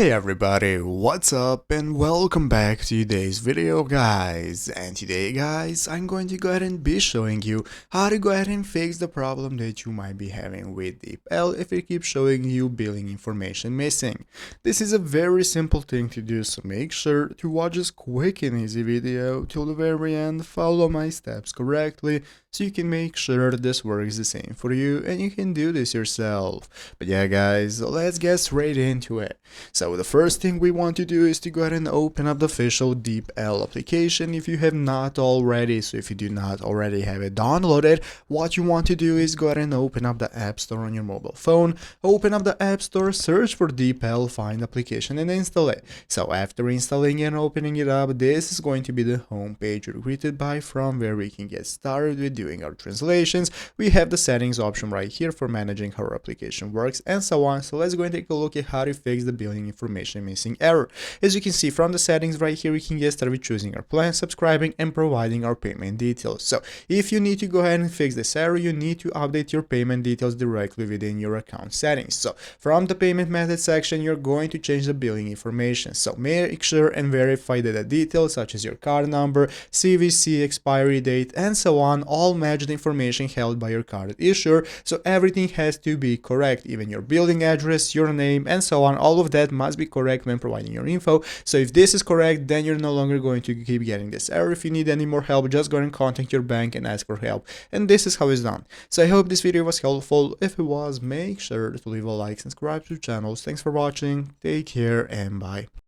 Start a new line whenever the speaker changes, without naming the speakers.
Hey everybody, what's up and welcome back to today's video guys. And today guys, I'm going to go ahead and be showing you how to go ahead and fix the problem that you might be having with DeepL if it keeps showing you billing information missing. This is a very simple thing to do, so make sure to watch this quick and easy video till the very end, follow my steps correctly so you can make sure that this works the same for you and you can do this yourself. But yeah guys, let's get straight into it. So the first thing we want to do is to go ahead and open up the official DeepL application if you have not already. So if you do not already have it downloaded, what you want to do is go ahead and open up the App Store on your mobile phone, open up the App Store, search for DeepL, find application and install it. So after installing and opening it up, this is going to be the home page you're greeted by, from where we can get started with doing our translations. We have the settings option right here for managing how our application works and so on. So let's go and take a look at how to fix the billing information missing error. As you can see from the settings right here, we can get started with choosing our plan, subscribing and providing our payment details. So if you need to go ahead and fix this error, you need to update your payment details directly within your account settings. So from the payment method section, you're going to change the billing information. So make sure and verify that the details such as your card number, CVC, expiry date and so on all match the information held by your card issuer. So everything has to be correct, even your billing address, your name and so on. All of that must be correct when providing your info. So if this is correct, then you're no longer going to keep getting this error. If you need any more help, just go and contact your bank and ask for help. And this is how it's done. So I hope this video was helpful. If it was, make sure to leave a like and subscribe to the channel. Thanks for watching. Take care and bye.